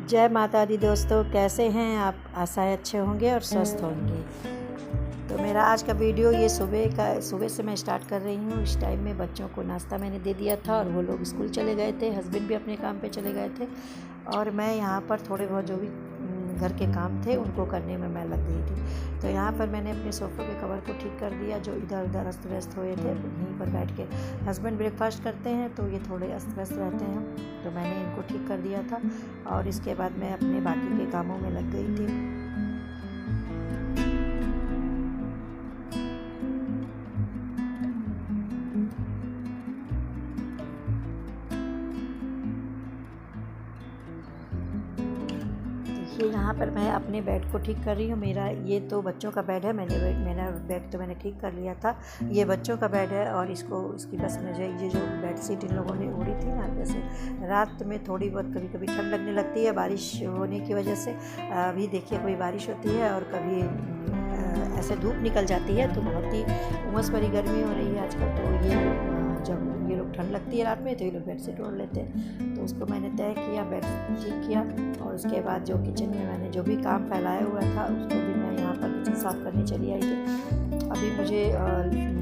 जय माता दी दोस्तों, कैसे हैं आप? आशा है अच्छे होंगे और स्वस्थ होंगे। तो मेरा आज का वीडियो ये सुबह से मैं स्टार्ट कर रही हूँ। इस टाइम में बच्चों को नाश्ता मैंने दे दिया था और वो लोग स्कूल चले गए थे। हस्बैंड भी अपने काम पे चले गए थे और मैं यहाँ पर थोड़े बहुत जो भी घर के काम थे उनको करने में मैं लग गई थी। तो यहाँ पर मैंने अपने सोफ़े के कवर को ठीक कर दिया जो इधर उधर अस्त व्यस्त हुए थे। यहीं पर बैठ के हस्बैंड ब्रेकफास्ट करते हैं तो ये थोड़े अस्त व्यस्त रहते हैं, तो मैंने इनको ठीक कर दिया था और इसके बाद मैं अपने बाकी के कामों में लग गई थी। यहाँ पर मैं अपने बेड को ठीक कर रही हूँ। मेरा ये तो बच्चों का बेड है, मेरा बेड तो मैंने ठीक कर लिया था। ये बच्चों का बेड है और इसकी बस मुझे ये जो बेड शीट इन लोगों ने ओढ़ी थी ना, जैसे रात में थोड़ी बहुत कभी कभी ठंड लगने लगती है बारिश होने की वजह से। अभी देखिए कोई बारिश होती है और कभी ऐसे धूप निकल जाती है, तो बहुत ही उमस भरी गर्मी हो रही है आजकल। तो ये जब ये लोग ठंड लगती है रात में तो ये लोग बेड शीट ओढ़ लेते हैं। तो उसको मैंने तय किया, बेड ठीक किया और उसके बाद जो किचन में मैंने जो भी काम फैलाया हुआ था उसको भी मैं यहाँ पर किचन साफ़ करने चली आई थी। अभी मुझे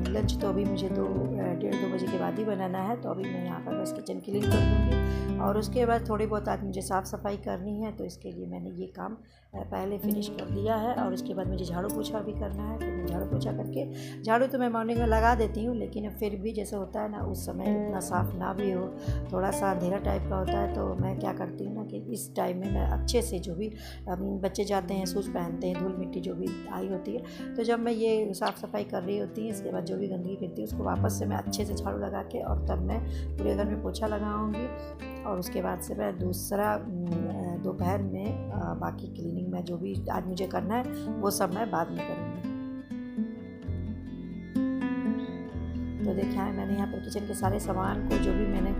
लंच तो अभी मुझे 1:30-2 बजे के बाद ही बनाना है, तो अभी मैं यहाँ पर बस किचन क्लीन कर दूँगी और उसके बाद थोड़ी बहुत आज मुझे साफ़ सफाई करनी है, तो इसके लिए मैंने ये काम पहले फिनिश कर दिया है। और उसके बाद मुझे झाड़ू पोछा भी करना है, तो मैं झाड़ू पोछा करके, झाड़ू तो मैं मॉर्निंग में लगा देती हूँ लेकिन फिर भी जैसे होता है ना उस समय इतना साफ़ ना भी हो, थोड़ा सा अंधेरा टाइप का होता है, तो मैं क्या करती हूँ ना कि इस टाइम में मैं अच्छे से जो भी बच्चे जाते हैं शूज़ पहनते हैं, धूल मिट्टी जो भी आई होती है, तो जब मैं ये साफ़ सफाई कर रही होती है इसके बाद जो भी गंदगी गिरती है उसको वापस से मैं अच्छे से झाड़ू लगा के और तब मैं पूरे घर में पोछा लगाऊंगी। और उसके बाद से मैं दूसरा दोपहर में बाकी क्लीनिंग में जो भी आज मुझे करना है वो सब मैं बाद में करूँगी। तो देखा है मैंने यहाँ पर किचन के सारे सामान को जो भी मैंने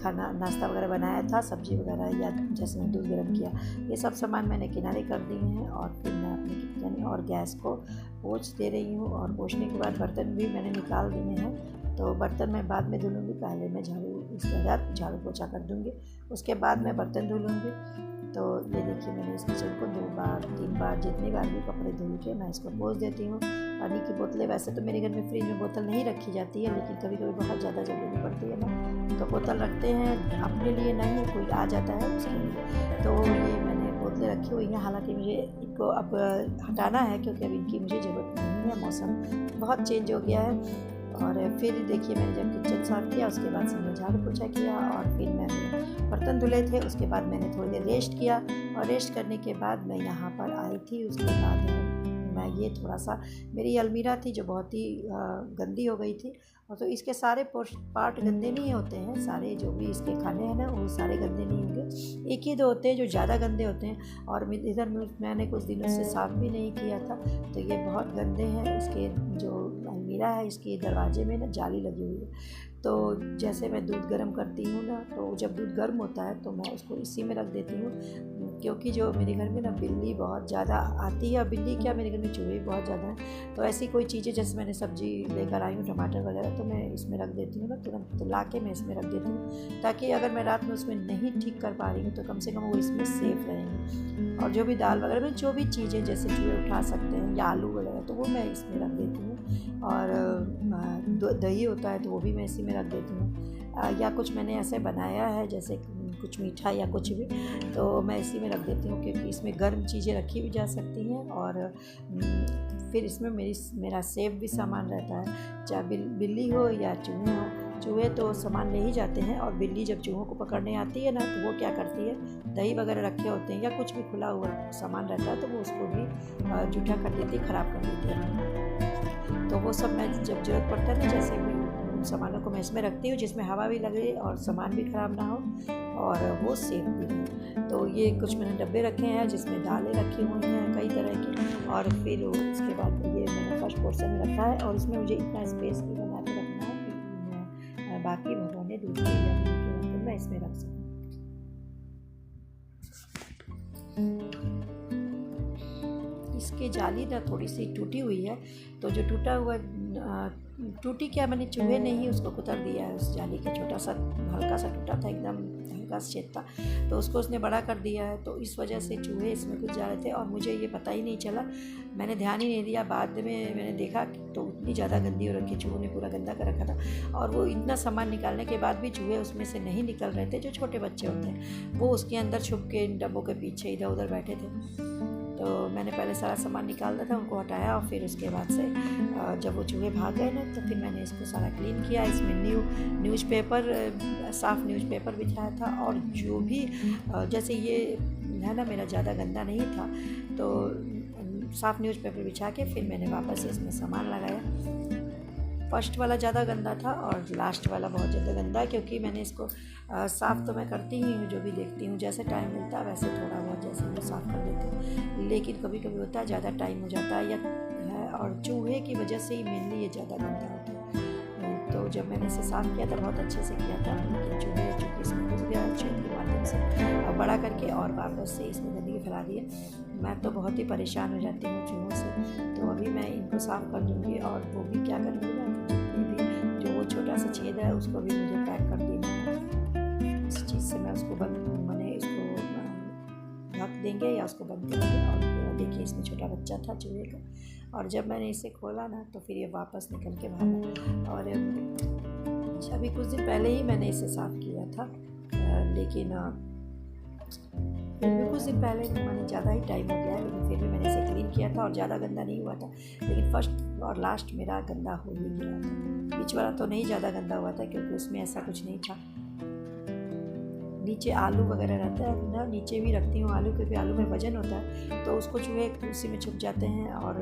खाना नाश्ता वगैरह बनाया था, सब्जी वगैरह या जैसे मैं दूध गर्म किया, ये सब सामान मैंने किनारे कर दिए हैं और फिर मैं अपने किचन और गैस को पोंछ दे रही हूँ। और पोंछने के बाद बर्तन भी मैंने निकाल दिए हैं, तो बर्तन मैं बाद में धुलूँगी, पहले मैं इसके बाद झाड़ू पोछा कर दूँगी, उसके बाद मैं बर्तन धुलूँगी। तो ये देखिए मैंने इस किचन को 2 बार 3 बार जितनी बार भी कपड़े धुल के मैं इसको पोंछ देती हूँ। पानी की बोतलें वैसे तो मेरे घर में फ्रिज में बोतल नहीं रखी जाती है, लेकिन कभी कभी बहुत ज़्यादा जरूरी पड़ती है ना, तो बोतल रखते हैं अपने लिए, नहीं कोई आ जाता है उसके लिए। तो ये मैंने बोतलें रखी हुई हैं, हालांकि मुझे इनको अब हटाना है क्योंकि अब इनकी मुझे ज़रूरत नहीं है, मौसम बहुत चेंज हो गया है। और फिर देखिए मैंने जब किचन साफ़ किया उसके बाद से मैंने झाड़ू पोछा किया और फिर मैंने बर्तन धुले थे, उसके बाद मैंने थोड़ी देर रेस्ट किया और रेस्ट करने के बाद मैं यहाँ पर आई थी। उसके बाद मैं ये थोड़ा सा, मेरी अलमीरा थी जो बहुत ही गंदी हो गई थी, और तो इसके सारे पार्ट गंदे नहीं होते हैं, सारे जो भी इसके खाने हैं ना वो सारे गंदे नहीं होंगे, एक ही दो होते हैं जो ज़्यादा गंदे होते हैं। और इधर मैंने कुछ दिनों से साफ़ भी नहीं किया था, तो ये बहुत गंदे हैं। इसके जो अलमीरा है इसके दरवाजे में ना जाली लगी हुई है, तो जैसे मैं दूध गर्म करती हूँ ना, तो जब दूध गर्म होता है तो मैं उसको इसी में रख देती हूँ, क्योंकि जो मेरे घर में ना बिल्ली बहुत ज़्यादा आती है, और बिल्ली क्या मेरे घर में चूहे बहुत ज़्यादा हैं। तो ऐसी कोई चीज़ें जैसे मैंने सब्ज़ी लेकर आई हूँ टमाटर वगैरह, तो मैं इसमें रख देती हूँ ना, तुरंत ला के मैं इसमें रख देती हूँ, ताकि अगर मैं रात में उसमें नहीं ठीक कर पा रही हूँ तो कम से कम वो इसमें सेफ़ रहेंगी। और जो भी दाल वगैरह में जो भी चीज़ें जैसे चूहे उठा सकते हैं या आलू वगैरह, तो वो मैं इसमें रख देती हूँ। और दही होता है तो वो भी मैं इसी में रख देती हूँ, या कुछ मैंने ऐसे बनाया है जैसे कुछ मीठा या कुछ भी, तो मैं इसी में रख देती हूँ, क्योंकि इसमें गर्म चीज़ें रखी भी जा सकती हैं और फिर इसमें मेरा सेफ भी सामान रहता है, चाहे बिल्ली हो या चूहे हो। चूहे तो सामान ले ही जाते हैं, और बिल्ली जब चूहों को पकड़ने आती है ना तो वो क्या करती है, दही वगैरह रखे होते हैं या कुछ भी खुला हुआ सामान रहता है तो वो उसको भी जूठा कर देती है, ख़राब कर देती है। तो वो सब मैं जब ज़रूरत पड़ता है ना, जैसे भी सामानों को मैं इसमें रखती हूँ जिसमें हवा भी लगे और सामान भी ख़राब ना हो और वो सेफ भी रहे। तो ये कुछ मैंने डब्बे रखे हैं जिसमें दालें रखी हुई हैं कई तरह की, और फिर उसके बाद ये मैंने फर्स्ट पोर्शन में रखा है, और इसमें मुझे इतना स्पेस भी बना के रखना है कि मैं बाकी भगोने दूध के लिए मैं इसमें रख सकूँ। इसकी जाली ना थोड़ी सी टूटी हुई है, तो जो टूटा हुआ टूटी क्या, मैंने चूहे ने ही उसको कुतर दिया है। उस जाली के छोटा सा हल्का सा टूटा था एकदम, का छेद था, तो उसको उसने बड़ा कर दिया है। तो इस वजह से चूहे इसमें घुस जा रहे थे और मुझे ये पता ही नहीं चला, मैंने ध्यान ही नहीं दिया। बाद में मैंने देखा तो इतनी ज़्यादा गंदी हो रखी, चूहों ने पूरा गंदा कर रखा था। और वो इतना सामान निकालने के बाद भी चूहे उसमें से नहीं निकल रहे थे। जो छोटे बच्चे होते हैं वो उसके अंदर छुप के डब्बों के पीछे इधर उधर बैठे थे। तो मैंने पहले सारा सामान निकाल दिया था, उनको हटाया और फिर उसके बाद से जब वो चूहे भाग गए ना, तो फिर मैंने इसको सारा क्लीन किया। इसमें न्यूज़पेपर, साफ़ न्यूज़पेपर बिछाया था। और जो भी जैसे ये है ना, मेरा ज़्यादा गंदा नहीं था, तो साफ़ न्यूज़पेपर बिछा के फिर मैंने वापस से इसमें सामान लगाया। फर्स्ट वाला ज़्यादा गंदा था और लास्ट वाला बहुत ज़्यादा गंदा है, क्योंकि मैंने इसको साफ़ तो मैं करती ही हूँ, जो भी देखती हूँ जैसे टाइम मिलता है वैसे थोड़ा बहुत जैसे मैं साफ़ कर देती हूँ। लेकिन कभी कभी होता है ज़्यादा टाइम हो जाता है या है, और चूहे की वजह से ही मेनली ये ज़्यादा गंदा होता है। तो जब मैंने इसे साफ़ किया था बहुत अच्छे से किया था, लेकिन चूहे चूँकि इसमें घुस गया चेन के माध्यम से बड़ा करके और वापस से इसमें गंदगी फैला दी है। मैं तो बहुत ही परेशान हो जाती हूँ चूहों से। तो अभी मैं इनको साफ़ कर दूँगी और वो भी क्या करूँगी ना, जो वो छोटा सा छेद है उसको भी मुझे पैक कर देना है। इस चीज़ से मैं उसको मैंने इसको ढक देंगे या उसको बंद करेंगे। और देखिए इसमें छोटा बच्चा था चूहे का, और जब मैंने इसे खोला ना तो फिर ये वापस निकल के भागा। और अभी कुछ दिन पहले ही मैंने इसे साफ़ किया था, लेकिन फिर भी कुछ दिन पहले मैंने ज़्यादा ही टाइम हो गया, लेकिन फिर भी मैंने इसे क्लीन किया था और ज़्यादा गंदा नहीं हुआ था। लेकिन फर्स्ट और लास्ट मेरा गंदा हो ही गया था। बीच वाला तो नहीं ज़्यादा गंदा हुआ था, क्योंकि उसमें ऐसा कुछ नहीं था। नीचे आलू वगैरह रहता है ना, नीचे भी रखती हूँ आलू, क्योंकि आलू में वजन होता है, तो उसको चूहे उसी में छुप जाते हैं। और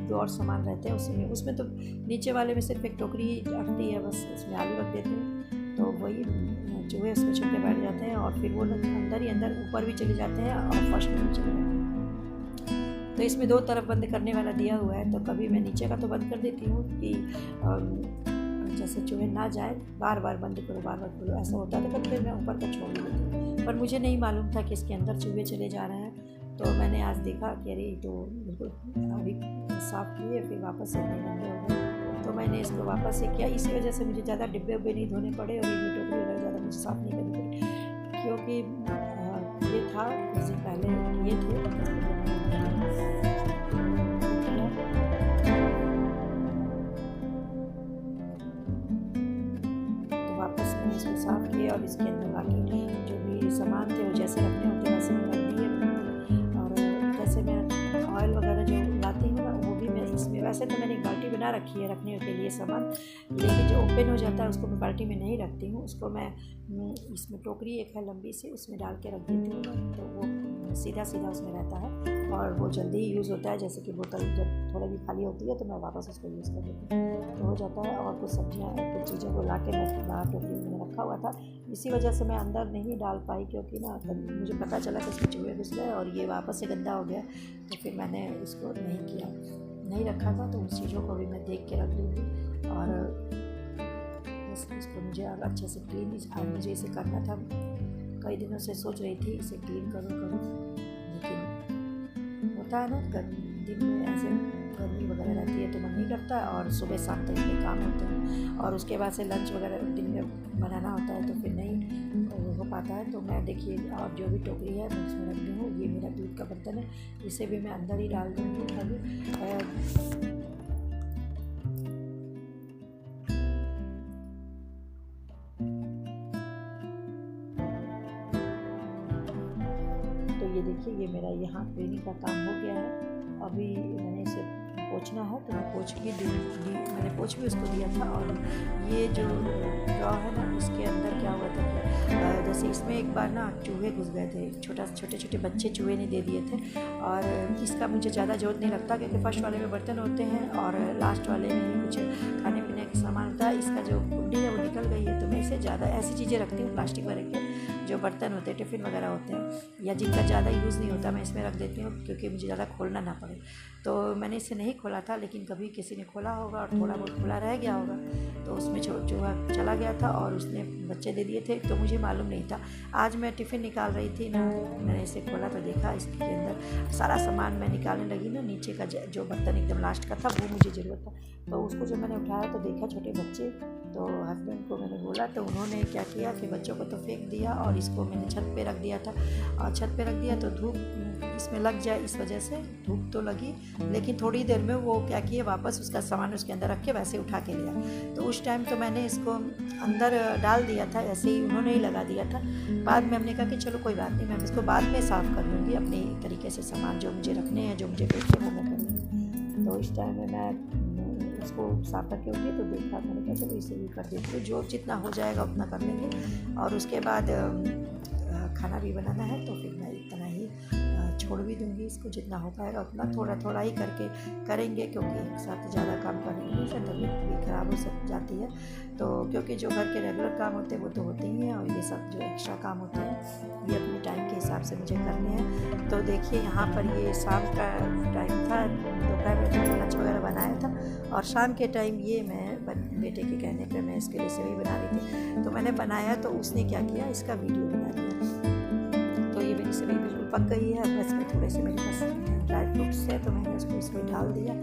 दो और सामान रहते हैं उसी में, उसमें तो नीचे वाले में सिर्फ एक टोकरी अटती है, बस उसमें आलू रख देते हैं, तो वही चूहे उसमें छुप के बैठ जाते हैं। और फिर वो अंदर ही अंदर ऊपर भी चले जाते हैं और फर्स्ट में भी चले जाते हैं। तो इसमें दो तरफ बंद करने वाला दिया हुआ है, तो कभी मैं नीचे का तो बंद कर देती हूँ कि जैसे चूहे ना जाए, बार बार बंद करो बार बार खोलो, ऐसा होता है। तो फिर मैं ऊपर का छोड़ देती हूँ, पर मुझे नहीं मालूम था कि इसके अंदर चूहे चले जा रहे हैं। तो मैंने आज देखा कि अरे तो बिल्कुल अभी साफ़ किए, फिर वापस से गंदे हो गए, तो मैंने इसको वापस से किया। इसी वजह से मुझे ज़्यादा डिब्बे उब्बे नहीं धोने पड़े और ये टोकरी वगैरह ज़्यादा मुझे साफ़ नहीं करनी पड़ी, क्योंकि ये था इससे पहले ये थे। इसको साफ़ किया और इसके अंदर बाकी जो भी सामान थे वो जैसे रखने होते वैसे मैं रख दिए। और जैसे मैं ऑयल वगैरह जो लाती हूँ ना, वो भी मैं इसमें, वैसे तो मैंने एक बाल्टी बना रखी है रखने के लिए सामान, लेकिन जो ओपन हो जाता है उसको मैं बाल्टी में नहीं रखती हूँ, उसको मैं इसमें टोकरी एक है लंबी सी, उसमें डाल के रख देती हूँ ना, तो वो सीधा सीधा उसमें रहता है और वो जल्दी ही यूज़ होता है। जैसे कि बोतल जब थोड़ा भी खाली होती है तो मैं वापस उसको यूज़ कर देती हूँ, तो हो जाता है। और कुछ सब्जियाँ कुछ चीज़ों को ला के मैं बाहर टोकरी में रखा हुआ था, इसी वजह से मैं अंदर नहीं डाल पाई, क्योंकि ना मुझे पता चला कि इसमें चूहे घुस गए और ये वापस से गंदा हो गया, तो फिर मैंने इसको नहीं रखा था। तो उन चीज़ों को भी मैं देख के रख दूँगी। और बस इसको मुझे अब अच्छे से क्लीन, आज मुझे इसे करना था, कई दिनों से सोच रही थी इसे क्लीन करूँ, लेकिन होता है ना दिन में ऐसे गर्मी वगैरह रहती है तो मन नहीं करता, और सुबह शाम तक इतने काम होते हैं, और उसके बाद से लंच वगैरह दिन में बनाना होता है, तो फिर नहीं हो पाता है। तो मैं देखिए, और जो भी टोकरी है मैं उसमें रख दी हूँ। ये मेरा दूध का बर्तन है, इसे भी मैं अंदर ही डाल दूँगी अभी। तो ये देखिए, ये मेरा यहाँ क्लीनिंग का काम हो गया है। अभी मैंने इसे पोंछना है, तो मैं मैंने पोंछ भी उसको दिया था। और ये जो ड्रॉ है ना, इसके अंदर क्या हुआ था कि जैसे इसमें एक बार ना चूहे घुस गए थे, छोटे छोटे बच्चे चूहे ने दे दिए थे। और इसका मुझे ज़्यादा ज़रूरत नहीं लगता, क्योंकि फर्स्ट वाले में बर्तन होते हैं और लास्ट वाले में ही कुछ खाने पीने का सामान होता है। इसका जो कुंडी है वो निकल गई है, तो मैं इसे ज़्यादा ऐसी चीज़ें रखती हूँ प्लास्टिक भरे के, जो बर्तन होते हैं टिफ़िन वगैरह होते हैं या जिनका ज़्यादा यूज़ नहीं होता, मैं इसमें रख देती हूँ, क्योंकि मुझे ज़्यादा खोलना ना पड़े। तो मैंने इसे नहीं खोला था, लेकिन कभी किसी ने खोला होगा और थोड़ा बहुत खुला रह गया होगा, तो उसमें चूहा चला गया था और उसने बच्चे दे दिए थे, तो मुझे मालूम नहीं था। आज मैं टिफ़िन निकाल रही थी ना, मैंने इसे खोला तो देखा इसके अंदर सारा सामान मैं निकालने लगी ना, नीचे का जो बर्तन एकदम लास्ट का था वो मुझे ज़रूरत था, तो उसको जब मैंने उठाया तो देखा छोटे बच्चे तो हस्बैंड को मैंने बोला, तो उन्होंने क्या किया कि बच्चों को तो फेंक दिया और इसको मैंने छत पे रख दिया था। और छत पे रख दिया तो धूप इसमें लग जाए इस वजह से धूप तो लगी, लेकिन थोड़ी देर में वो क्या किए वापस उसका सामान उसके अंदर रख के वैसे उठा के लिया। तो उस टाइम तो मैंने इसको अंदर डाल दिया था, ऐसे ही उन्होंने ही लगा दिया था। बाद में हमने कहा कि चलो कोई बात नहीं, मैं इसको बाद में साफ़ कर लूँगी अपने तरीके से, सामान जो मुझे रखने हैं, जो मुझे बेचने वो मैं कर लूँगी। तो इस टाइम में मैं उसको साफ करके उठी तो देखा, मैंने कहा चलो इसे भी कर देती हूँ, जो जितना हो जाएगा उतना कर लेंगे। और उसके बाद खाना भी बनाना है तो फिर मैं इतना ही छोड़ भी दूँगी इसको, जितना हो पाएगा उतना थोड़ा थोड़ा ही करके करेंगे, क्योंकि एक साथ ज़्यादा काम करने से तबीयत भी ख़राब हो जाती है। तो क्योंकि जो घर के रेगुलर काम होते हैं वो तो होते ही हैं, और ये सब जो एक्स्ट्रा काम होते हैं ये अपने टाइम के हिसाब से मुझे करने हैं। तो देखिए यहाँ पर ये शाम का टाइम था, दोपहर में मैंने लंच वगैरह बनाया था, और शाम के टाइम ये मैं बेटे के कहने पे मैं इसके लिए सेवई बना रही थी। तो मैंने बनाया तो उसने क्या किया, इसका वीडियो बना दिया। तो ये मेरी सेवई बिल्कुल पक गई है, बस में थोड़े से मेरे पास ड्राई फ्रूट्स है तो मैंने उसको इसमें डाल दिया।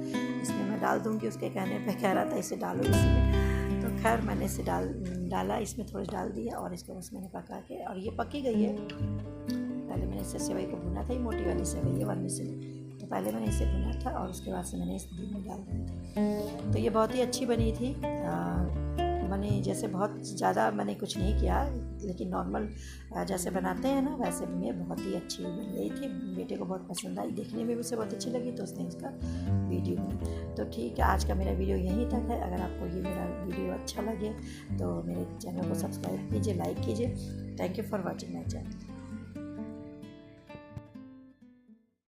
इसमें मैं डाल दूँगी, उसके कहने पे कह रहा था इसे डालो इसमें, तो खैर मैंने इसे डाला, इसमें थोड़ा डाल दिया और इसको बस मैंने पका के, और ये पकी गई है। पहले मैंने इसे सेवई को भुना था, ये मोटी वाली सेवई है वाली से, तो पहले मैंने इसे भुना था और उसके बाद से मैंने इस दूध में डाल दिया था। तो ये बहुत ही अच्छी बनी थी। मैंने जैसे बहुत ज़्यादा मैंने कुछ नहीं किया, लेकिन नॉर्मल जैसे बनाते हैं ना वैसे में बहुत ही अच्छी बन गई थी। बेटे को बहुत पसंद आई, देखने में भी उसे बहुत अच्छी लगी, तो उसने इसका वीडियो बनाया। तो ठीक है, आज का मेरा वीडियो यहीं तक है। अगर आपको ये मेरा वीडियो अच्छा लगे तो मेरे चैनल को सब्सक्राइब कीजिए, लाइक कीजिए। Thank you for watching my channel.